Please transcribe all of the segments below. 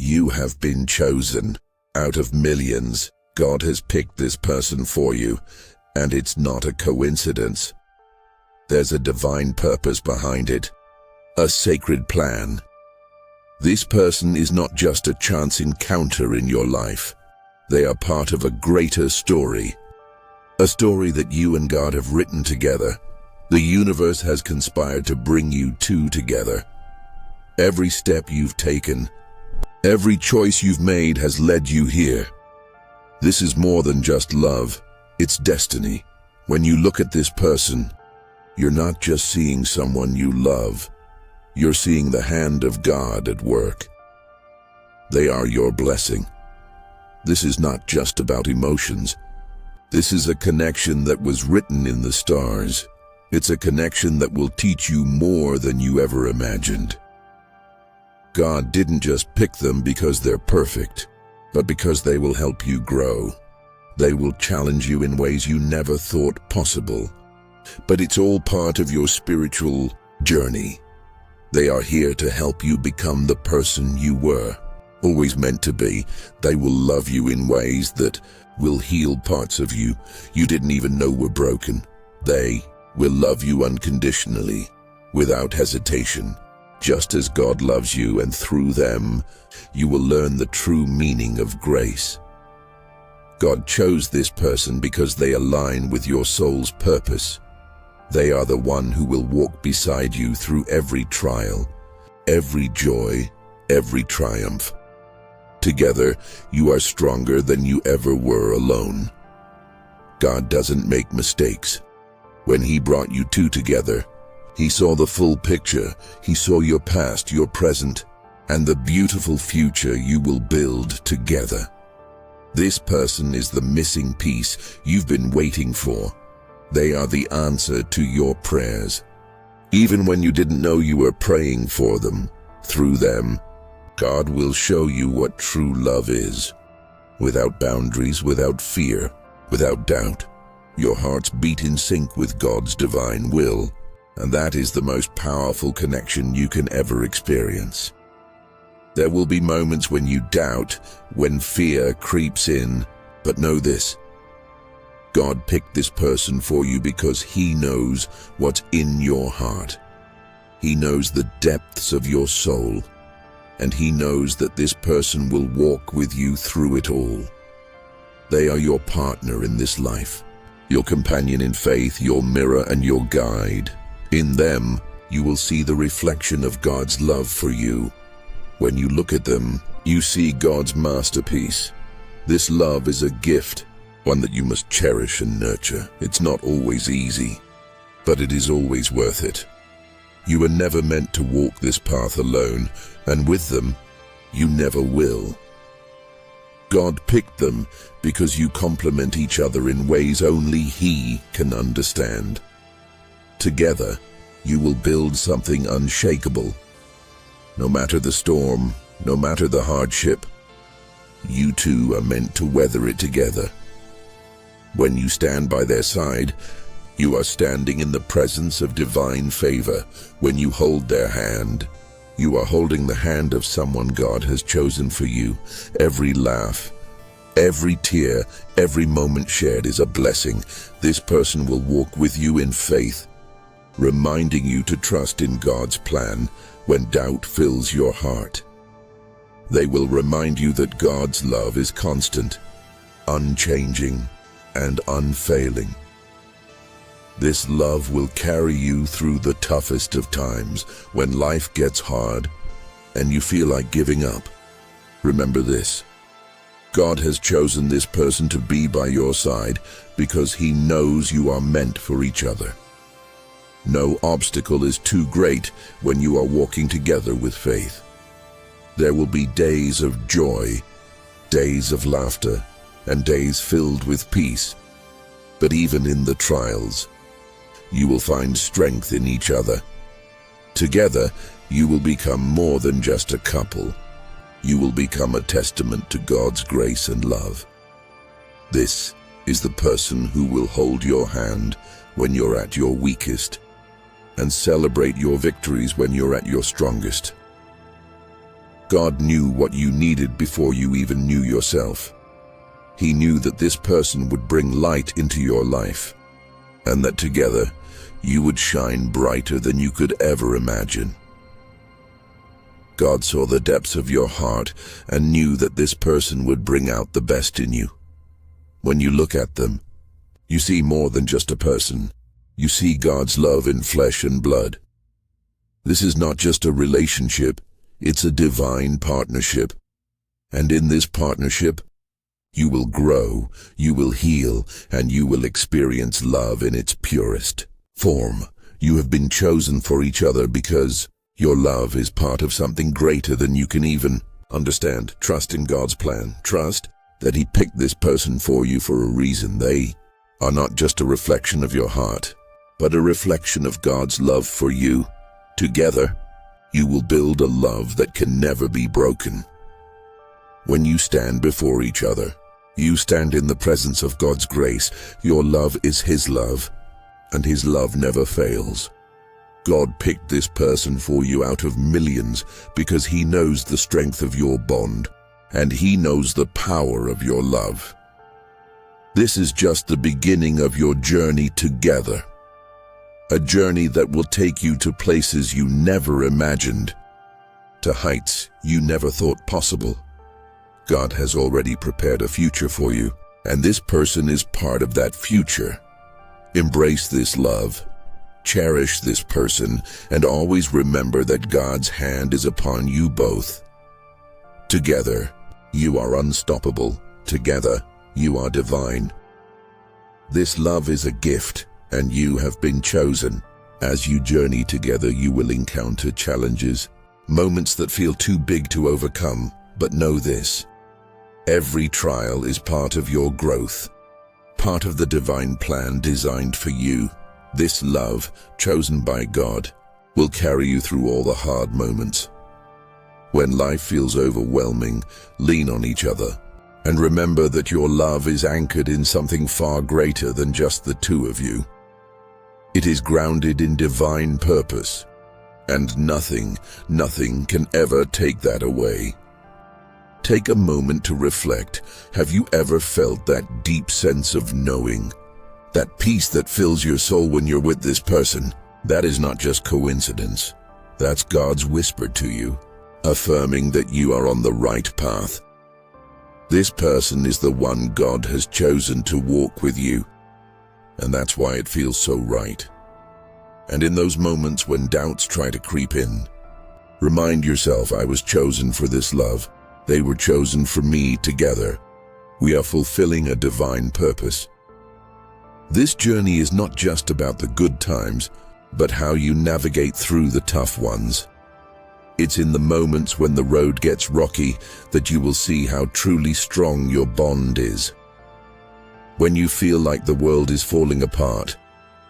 You have been chosen. Out of millions, God has picked this person for you, and it's not a coincidence. There's a divine purpose behind it, a sacred plan. This person is not just a chance encounter in your life. They are part of a greater story. A story that you and God have written together. The universe has conspired to bring you two together. Every step you've taken, every choice you've made has led you here. This is more than just love, it's destiny. When you look at this person, you're not just seeing someone you love, you're seeing the hand of God at work. They are your blessing. This is not just about emotions. This is a connection that was written in the stars. It's a connection that will teach you more than you ever imagined. God didn't just pick them because they're perfect, but because they will help you grow. They will challenge you in ways you never thought possible. But it's all part of your spiritual journey. They are here to help you become the person you were, always meant to be. They will love you in ways that will heal parts of you you didn't even know were broken. They will love you unconditionally, without hesitation, just as God loves you, and through them, you will learn the true meaning of grace. God chose this person because they align with your soul's purpose. They are the one who will walk beside you through every trial, every joy, every triumph. Together, you are stronger than you ever were alone. God doesn't make mistakes. When He brought you two together, He saw the full picture. He saw your past, your present, and the beautiful future you will build together. This person is the missing piece you've been waiting for. They are the answer to your prayers. Even when you didn't know you were praying for them, through them, God will show you what true love is. Without boundaries, without fear, without doubt. Your hearts beat in sync with God's divine will, and that is the most powerful connection you can ever experience. There will be moments when you doubt, when fear creeps in, but know this: God picked this person for you because He knows what's in your heart. He knows the depths of your soul, and He knows that this person will walk with you through it all. They are your partner in this life, your companion in faith, your mirror and your guide. In them, you will see the reflection of God's love for you. When you look at them, you see God's masterpiece. This love is a gift, one that you must cherish and nurture. It's not always easy, but it is always worth it. You were never meant to walk this path alone, and with them, you never will. God picked them because you complement each other in ways only He can understand. Together, you will build something unshakable. No matter the storm, no matter the hardship, you two are meant to weather it together. When you stand by their side, you are standing in the presence of divine favor. When you hold their hand, you are holding the hand of someone God has chosen for you. Every laugh, every tear, every moment shared is a blessing. This person will walk with you in faith, reminding you to trust in God's plan when doubt fills your heart. They will remind you that God's love is constant, unchanging, and unfailing. This love will carry you through the toughest of times, when life gets hard and you feel like giving up. Remember this: God has chosen this person to be by your side because He knows you are meant for each other. No obstacle is too great when you are walking together with faith. There will be days of joy, days of laughter, and days filled with peace. But even in the trials, you will find strength in each other. Together, you will become more than just a couple. You will become a testament to God's grace and love. This is the person who will hold your hand when you're at your weakest, and celebrate your victories when you're at your strongest. God knew what you needed before you even knew yourself. He knew that this person would bring light into your life, and that together you would shine brighter than you could ever imagine. God saw the depths of your heart and knew that this person would bring out the best in you. When you look at them, you see more than just a person. You see God's love in flesh and blood. This is not just a relationship, it's a divine partnership. And in this partnership, you will grow, you will heal, and you will experience love in its purest form. You have been chosen for each other because your love is part of something greater than you can even understand. Trust in God's plan. Trust that He picked this person for you for a reason. They are not just a reflection of your heart, but a reflection of God's love for you. Together, you will build a love that can never be broken. When you stand before each other, you stand in the presence of God's grace. Your love is His love, and His love never fails. God picked this person for you out of millions because He knows the strength of your bond, and He knows the power of your love. This is just the beginning of your journey together. A journey that will take you to places you never imagined, to heights you never thought possible. God has already prepared a future for you, and this person is part of that future. Embrace this love, cherish this person, and always remember that God's hand is upon you both. Together, you are unstoppable. Together, you are divine. This love is a gift, and you have been chosen. As you journey together, you will encounter challenges, moments that feel too big to overcome. But know this: every trial is part of your growth, part of the divine plan designed for you. This love, chosen by God, will carry you through all the hard moments. When life feels overwhelming, lean on each other, and remember that your love is anchored in something far greater than just the two of you. It is grounded in divine purpose, and nothing can ever take that away. Take a moment to reflect. Have you ever felt that deep sense of knowing? That peace that fills your soul when you're with this person? That is not just coincidence. That's God's whisper to you, affirming that you are on the right path. This person is the one God has chosen to walk with you, and that's why it feels so right. And in those moments when doubts try to creep in, remind yourself, I was chosen for this love. They were chosen for me. Together, we are fulfilling a divine purpose. This journey is not just about the good times, but how you navigate through the tough ones. It's in the moments when the road gets rocky that you will see how truly strong your bond is. When you feel like the world is falling apart,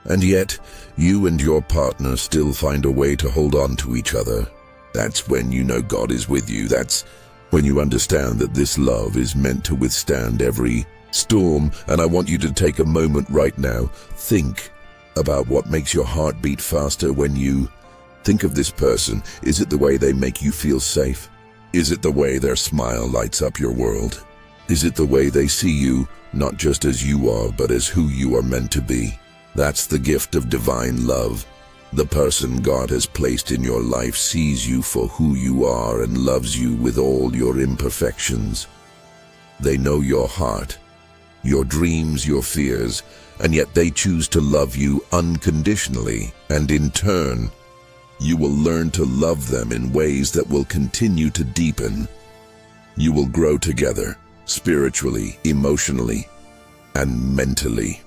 and yet you and your partner still find a way to hold on to each other, that's when you know God is with you. That's when you understand that this love is meant to withstand every storm. And I want you to take a moment right now. Think about what makes your heart beat faster when you think of this person. Is it the way they make you feel safe? Is it the way their smile lights up your world? Is it the way they see you, not just as you are, but as who you are meant to be? That's the gift of divine love. The person God has placed in your life sees you for who you are and loves you with all your imperfections. They know your heart, your dreams, your fears, and yet they choose to love you unconditionally. And in turn, you will learn to love them in ways that will continue to deepen. You will grow together, spiritually, emotionally, and mentally.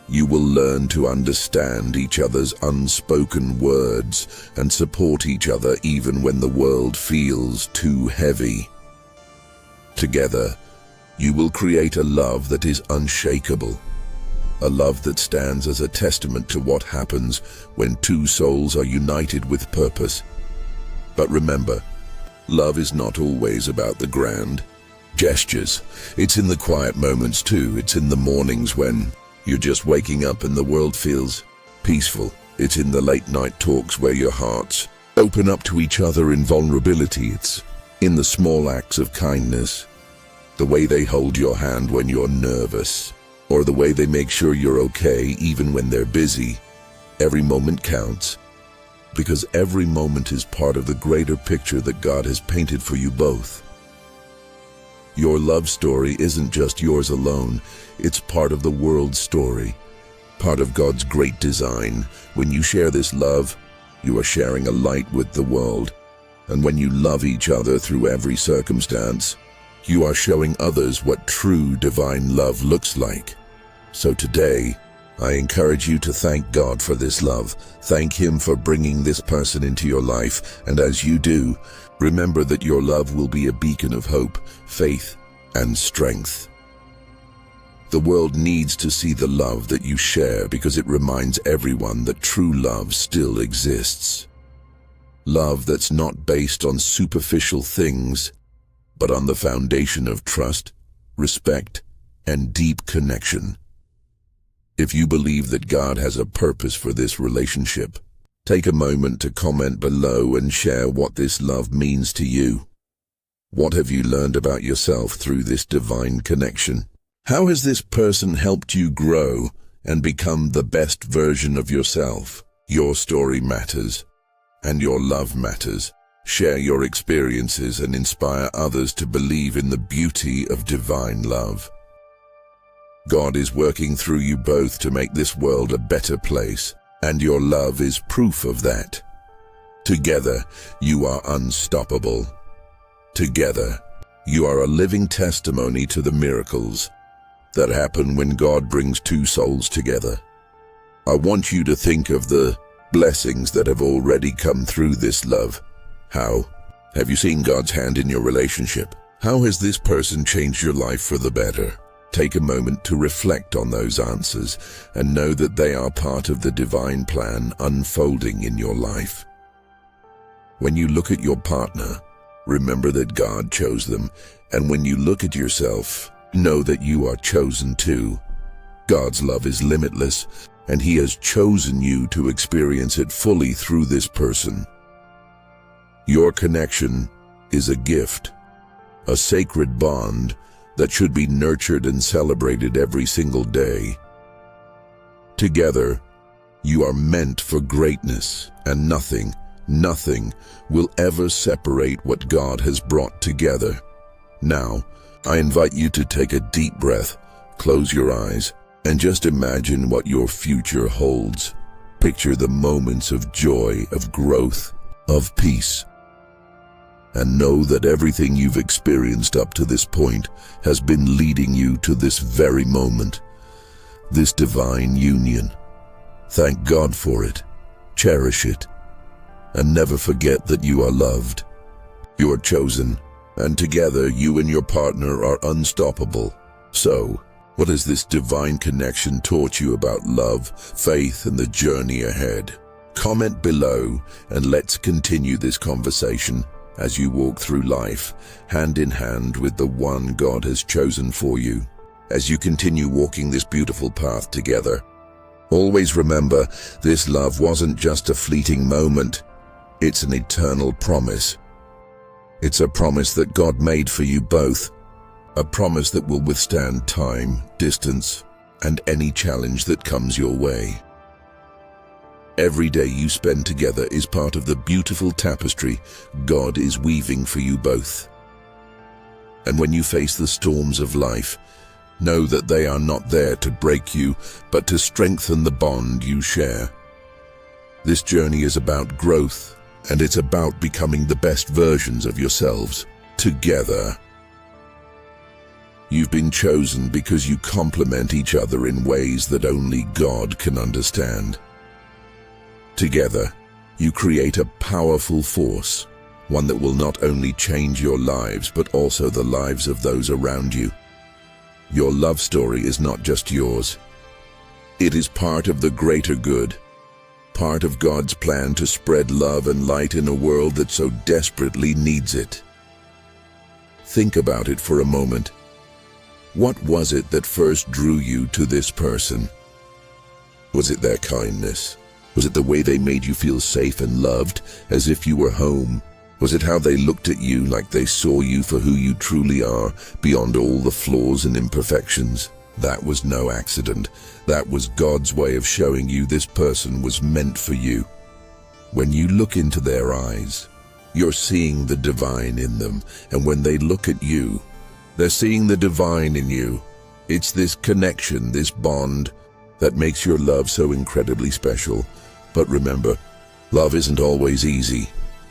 You will learn to understand each other's unspoken words and support each other even when the world feels too heavy. Together, you will create a love that is unshakable, a love that stands as a testament to what happens when two souls are united with purpose. But remember, love is not always about the grand gestures. It's in the quiet moments too. It's in the mornings when you're just waking up and the world feels peaceful. It's in the late night talks where your hearts open up to each other in vulnerability. It's In the small acts of kindness, the way they hold your hand when you're nervous, or the way they make sure you're okay even when they're busy. Every moment counts, because every moment is part of the greater picture that God has painted for you both. Your love story isn't just yours alone, it's part of the world's story, part of God's great design. When you share this love, you are sharing a light with the world. And when you love each other through every circumstance, you are showing others what true divine love looks like. So today, I encourage you to thank God for this love. Thank Him for bringing this person into your life, and as you do, remember that your love will be a beacon of hope, faith, and strength. The world needs to see the love that you share because it reminds everyone that true love still exists. Love that's not based on superficial things, but on the foundation of trust, respect, and deep connection. If you believe that God has a purpose for this relationship, take a moment to comment below and share what this love means to you. What have you learned about yourself through this divine connection? How has this person helped you grow and become the best version of yourself? Your story matters, and your love matters. Share your experiences and inspire others to believe in the beauty of divine love. God is working through you both to make this world a better place, and your love is proof of that. Together, you are unstoppable. Together, you are a living testimony to the miracles that happen when God brings two souls together. I want you to think of the blessings that have already come through this love. How? Have you seen God's hand in your relationship? How has this person changed your life for the better? Take a moment to reflect on those answers and know that they are part of the divine plan unfolding in your life. When you look at your partner, remember that God chose them, and when you look at yourself, know that you are chosen too. God's love is limitless, and He has chosen you to experience it fully through this person. Your connection is a gift, a sacred bond that should be nurtured and celebrated every single day. Together, you are meant for greatness, and nothing will ever separate what God has brought together. Now, I invite you to take a deep breath, close your eyes, and just imagine what your future holds. Picture the moments of joy, of growth, of peace. And know that everything you've experienced up to this point has been leading you to this very moment, this divine union. Thank God for it, cherish it, and never forget that you are loved. You are chosen, and together you and your partner are unstoppable. So, what has this divine connection taught you about love, faith, and the journey ahead? Comment below, and let's continue this conversation as you walk through life, hand in hand with the one God has chosen for you. As you continue walking this beautiful path together, always remember, this love wasn't just a fleeting moment. It's an eternal promise. It's a promise that God made for you both, a promise that will withstand time, distance, and any challenge that comes your way. Every day you spend together is part of the beautiful tapestry God is weaving for you both. And when you face the storms of life, know that they are not there to break you, but to strengthen the bond you share. This journey is about growth, and it's about becoming the best versions of yourselves together. You've been chosen because you complement each other in ways that only God can understand. Together, you create a powerful force, one that will not only change your lives but also the lives of those around you. Your love story is not just yours. It is part of the greater good, part of God's plan to spread love and light in a world that so desperately needs it. Think about it for a moment. What was it that first drew you to this person? Was it their kindness? Was it the way they made you feel safe and loved, as if you were home? Was it how they looked at you, like they saw you for who you truly are, beyond all the flaws and imperfections? That was no accident. That was God's way of showing you this person was meant for you. When you look into their eyes, you're seeing the divine in them, and when they look at you, they're seeing the divine in you. It's this connection, this bond, that makes your love so incredibly special. But remember, love isn't always easy.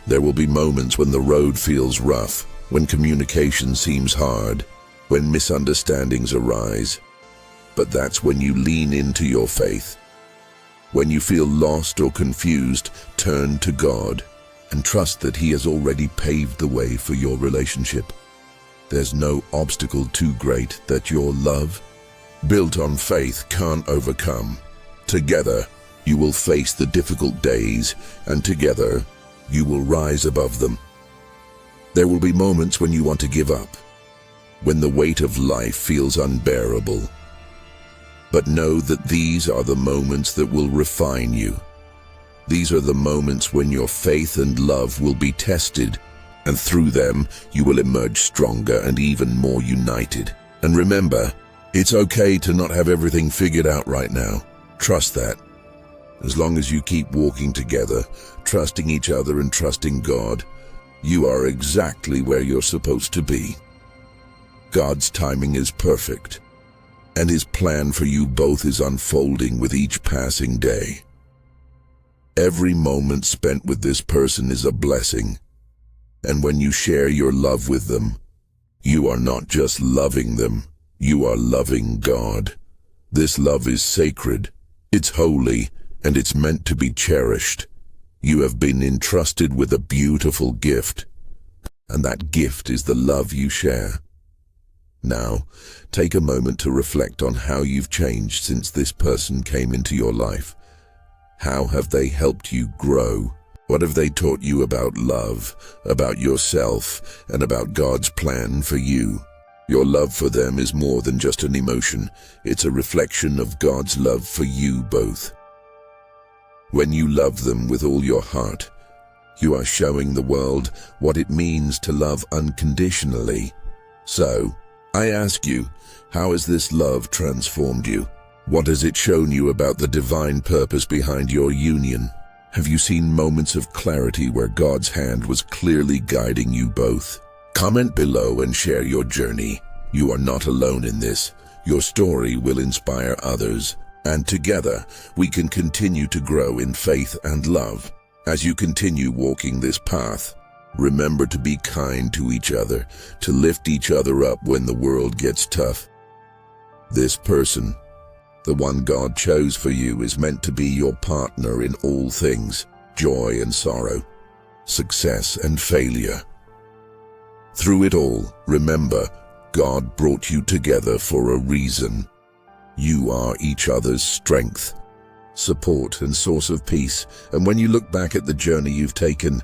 There will be moments when the road feels rough, when communication seems hard, when misunderstandings arise. But that's when you lean into your faith. When you feel lost or confused, turn to God and trust that He has already paved the way for your relationship. There's no obstacle too great that your love, built on faith, can't overcome. Together, you will face the difficult days, and together, you will rise above them. There will be moments when you want to give up, when the weight of life feels unbearable. But know that these are the moments that will refine you. These are the moments when your faith and love will be tested, and through them, you will emerge stronger and even more united. And remember, it's okay to not have everything figured out right now. Trust that. As long as you keep walking together, trusting each other and trusting God, you are exactly where you're supposed to be. God's timing is perfect, and His plan for you both is unfolding with each passing day. Every moment spent with this person is a blessing, and when you share your love with them, you are not just loving them, you are loving God. This love is sacred, it's holy, and it's meant to be cherished. You have been entrusted with a beautiful gift, and that gift is the love you share. Now, take a moment to reflect on how you've changed since this person came into your life. How have they helped you grow? What have they taught you about love, about yourself, and about God's plan for you? Your love for them is more than just an emotion. It's a reflection of God's love for you both. When you love them with all your heart, you are showing the world what it means to love unconditionally. So, I ask you, how has this love transformed you? What has it shown you about the divine purpose behind your union? Have you seen moments of clarity where God's hand was clearly guiding you both? Comment below and share your journey. You are not alone in this. Your story will inspire others, and together we can continue to grow in faith and love. As you continue walking this path, remember to be kind to each other, to lift each other up when the world gets tough. This person, the one God chose for you, is meant to be your partner in all things, joy and sorrow, success and failure. Through it all, remember, God brought you together for a reason. You are each other's strength, support and source of peace, and when you look back at the journey you've taken,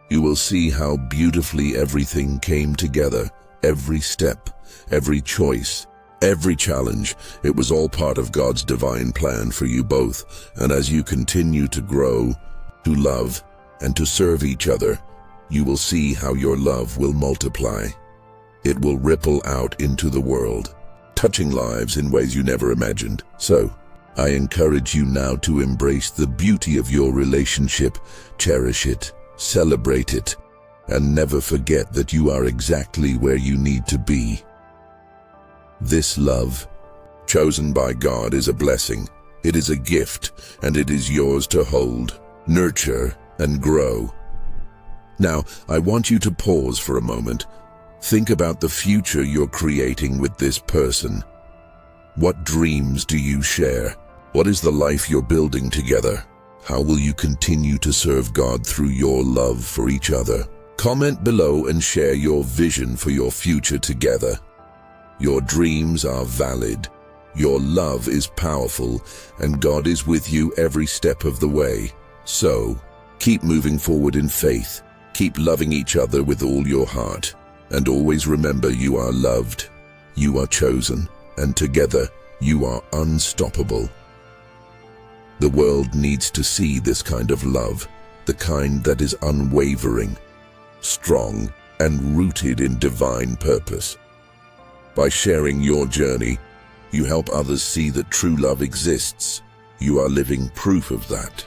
you will see how beautifully everything came together. Every step, every choice, every challenge, it was all part of God's divine plan for you both. And as you continue to grow, to love, and to serve each other, you will see how your love will multiply. It will ripple out into the world, touching lives in ways you never imagined. So, I encourage you now to embrace the beauty of your relationship, cherish it, celebrate it, and never forget that you are exactly where you need to be. This love, chosen by God, is a blessing. It is a gift, and it is yours to hold, nurture, and grow. Now, I want you to pause for a moment. Think about the future you're creating with this person. What dreams do you share? What is the life you're building together? How will you continue to serve God through your love for each other? Comment below and share your vision for your future together. Your dreams are valid, your love is powerful, and God is with you every step of the way. So, keep moving forward in faith, keep loving each other with all your heart, and always remember you are loved, you are chosen, and together you are unstoppable. The world needs to see this kind of love, the kind that is unwavering, strong, and rooted in divine purpose. By sharing your journey, you help others see that true love exists. You are living proof of that.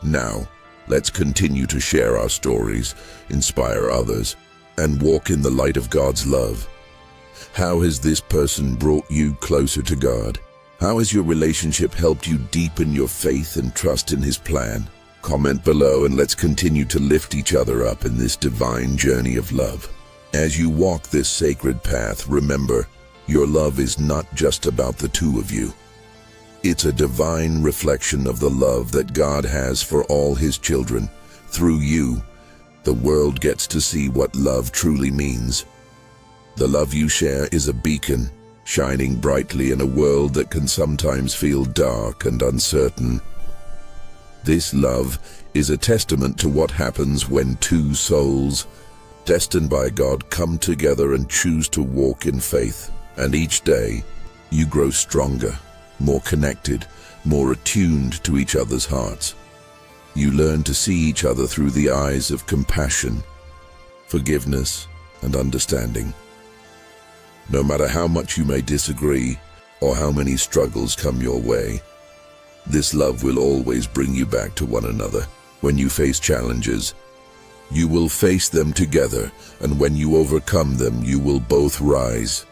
Now, let's continue to share our stories, inspire others, and walk in the light of God's love. How has this person brought you closer to God? How has your relationship helped you deepen your faith and trust in His plan? Comment below and let's continue to lift each other up in this divine journey of love. As you walk this sacred path, remember, your love is not just about the two of you. It's a divine reflection of the love that God has for all His children. Through you, the world gets to see what love truly means. The love you share is a beacon, shining brightly in a world that can sometimes feel dark and uncertain. This love is a testament to what happens when two souls, destined by God, come together and choose to walk in faith. And each day, you grow stronger, more connected, more attuned to each other's hearts. You learn to see each other through the eyes of compassion, forgiveness, and understanding. No matter how much you may disagree or how many struggles come your way, this love will always bring you back to one another. When you face challenges, you will face them together, and when you overcome them, you will both rise,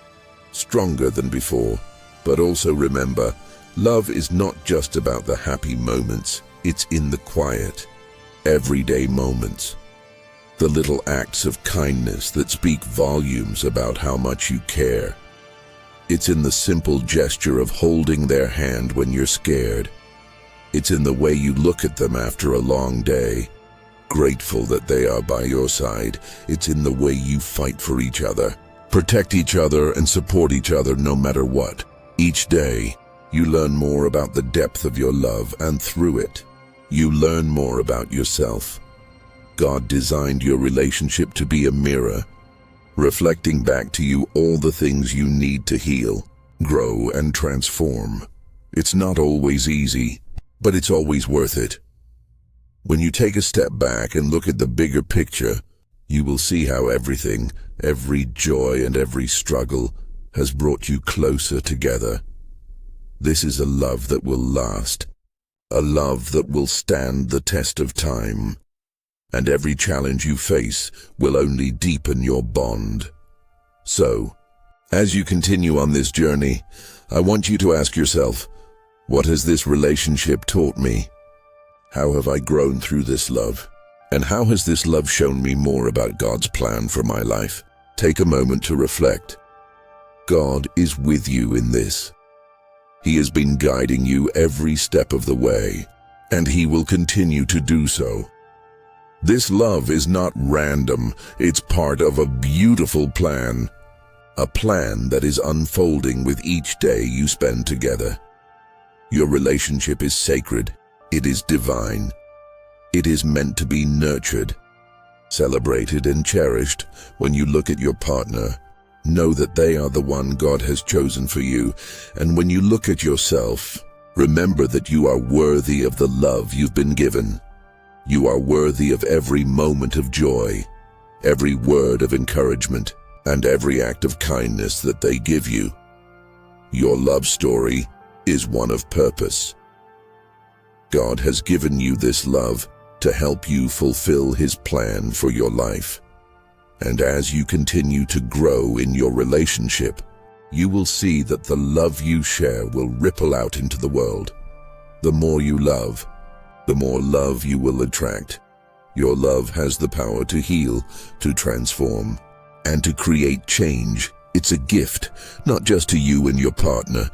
stronger than before. But also remember, love is not just about the happy moments, it's in the quiet, everyday moments. The little acts of kindness that speak volumes about how much you care. It's in the simple gesture of holding their hand when you're scared. It's in the way you look at them after a long day, grateful that they are by your side. It's in the way you fight for each other, protect each other, and support each other no matter what. Each day, you learn more about the depth of your love, and through it, you learn more about yourself. God designed your relationship to be a mirror, reflecting back to you all the things you need to heal, grow, and transform. It's not always easy, but it's always worth it. When you take a step back and look at the bigger picture, you will see how everything, every joy and every struggle, has brought you closer together. This is a love that will last, a love that will stand the test of time, and every challenge you face will only deepen your bond. So, as you continue on this journey, I want you to ask yourself, what has this relationship taught me? How have I grown through this love? And how has this love shown me more about God's plan for my life? Take a moment to reflect. God is with you in this. He has been guiding you every step of the way, and He will continue to do so. This love is not random, it's part of a beautiful plan. A plan that is unfolding with each day you spend together. Your relationship is sacred, it is divine. It is meant to be nurtured, celebrated, and cherished. When you look at your partner, know that they are the one God has chosen for you. And when you look at yourself, remember that you are worthy of the love you've been given. You are worthy of every moment of joy, every word of encouragement, and every act of kindness that they give you. Your love story is one of purpose. God has given you this love to help you fulfill His plan for your life. And as you continue to grow in your relationship, you will see that the love you share will ripple out into the world. The more you love, the more love you will attract. Your love has the power to heal, to transform, and to create change. It's a gift, not just to you and your partner,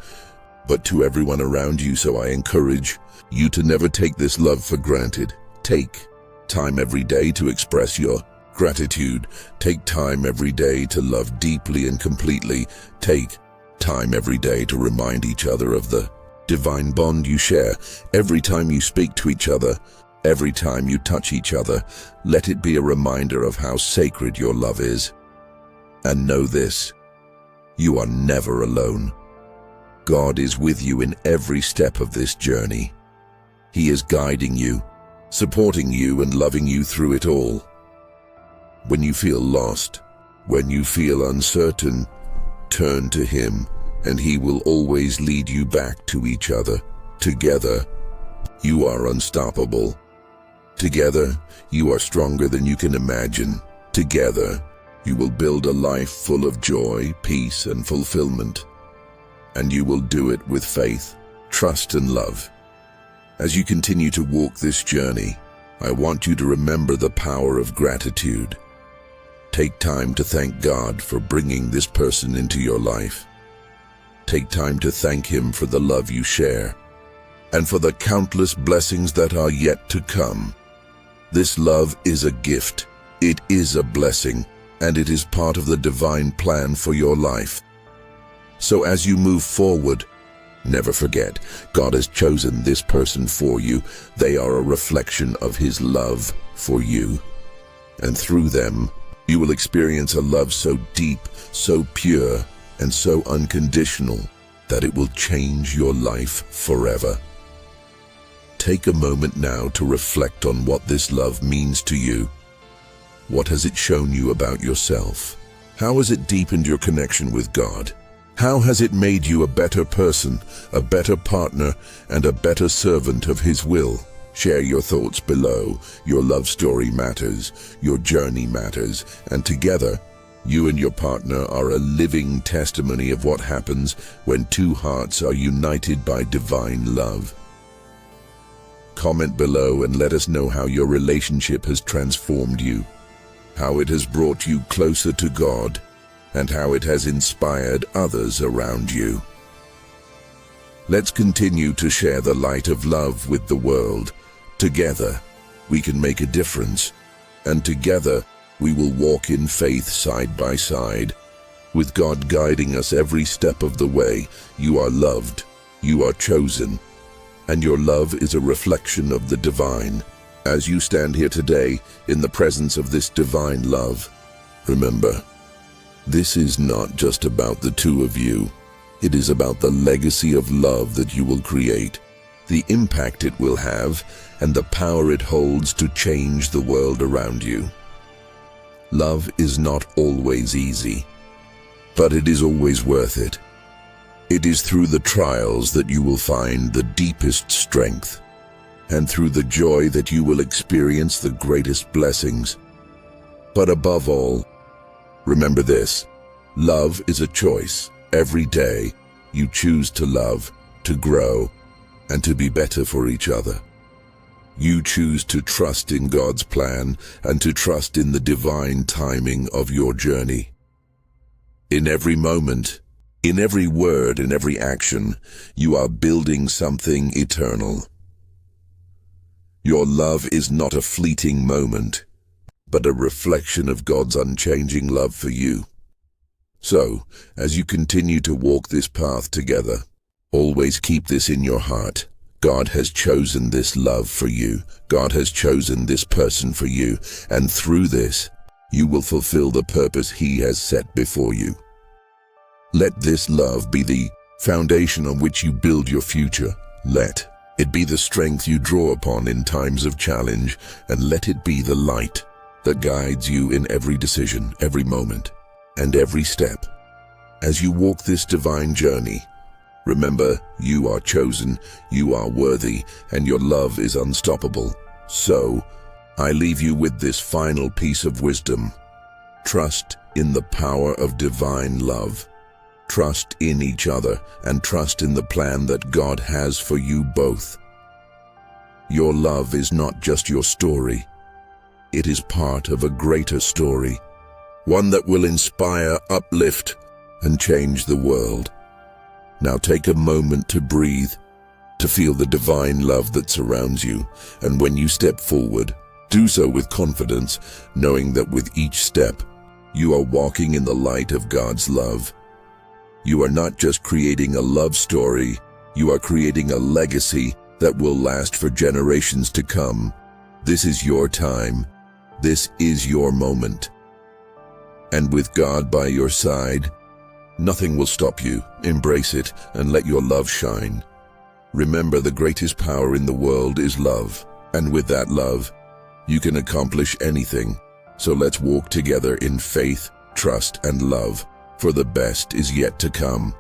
but to everyone around you. So I encourage you to never take this love for granted. Take time every day to express your gratitude. Take time every day to love deeply and completely. Take time every day to remind each other of the divine bond you share. Every time you speak to each other, every time you touch each other, let it be a reminder of how sacred your love is. And know this, you are never alone. God is with you in every step of this journey. He is guiding you, supporting you, and loving you through it all. When you feel lost, when you feel uncertain, turn to Him, and He will always lead you back to each other. Together, you are unstoppable. Together, you are stronger than you can imagine. Together, you will build a life full of joy, peace, and fulfillment. And you will do it with faith, trust, and love. As you continue to walk this journey, I want you to remember the power of gratitude. Take time to thank God for bringing this person into your life. Take time to thank Him for the love you share, and for the countless blessings that are yet to come. This love is a gift, it is a blessing, and it is part of the divine plan for your life. So as you move forward, never forget, God has chosen this person for you. They are a reflection of His love for you. And through them, you will experience a love so deep, so pure, and so unconditional that it will change your life forever. Take a moment now to reflect on what this love means to you. What has it shown you about yourself? How has it deepened your connection with God? How has it made you a better person, a better partner, and a better servant of His will? Share your thoughts below. Your love story matters, your journey matters, and together, you and your partner are a living testimony of what happens when two hearts are united by divine love. Comment below and let us know how your relationship has transformed you, how it has brought you closer to God, and how it has inspired others around you. Let's continue to share the light of love with the world. Together, we can make a difference, and together, we will walk in faith side by side, with God guiding us every step of the way. You are loved, you are chosen, and your love is a reflection of the divine. As you stand here today in the presence of this divine love, remember, this is not just about the two of you. It is about the legacy of love that you will create, the impact it will have, and the power it holds to change the world around you. Love is not always easy, but it is always worth it. It is through the trials that you will find the deepest strength, and through the joy that you will experience the greatest blessings. But above all, remember this: love is a choice. Every day, you choose to love, to grow, and to be better for each other. You choose to trust in God's plan and to trust in the divine timing of your journey. In every moment, in every word, in every action, you are building something eternal. Your love is not a fleeting moment, but a reflection of God's unchanging love for you. So, as you continue to walk this path together, always keep this in your heart. God has chosen this love for you. God has chosen this person for you, and through this, you will fulfill the purpose He has set before you. Let this love be the foundation on which you build your future. Let it be the strength you draw upon in times of challenge, and let it be the light that guides you in every decision, every moment, and every step. As you walk this divine journey, remember, you are chosen, you are worthy, and your love is unstoppable. So, I leave you with this final piece of wisdom. Trust in the power of divine love. Trust in each other, and trust in the plan that God has for you both. Your love is not just your story. It is part of a greater story, one that will inspire, uplift, and change the world. Now take a moment to breathe, to feel the divine love that surrounds you, and when you step forward, do so with confidence, knowing that with each step, you are walking in the light of God's love. You are not just creating a love story, you are creating a legacy that will last for generations to come. This is your time. This is your moment. And with God by your side, nothing will stop you. Embrace it and let your love shine. Remember, the greatest power in the world is love. And with that love, you can accomplish anything. So let's walk together in faith, trust, and love, for the best is yet to come.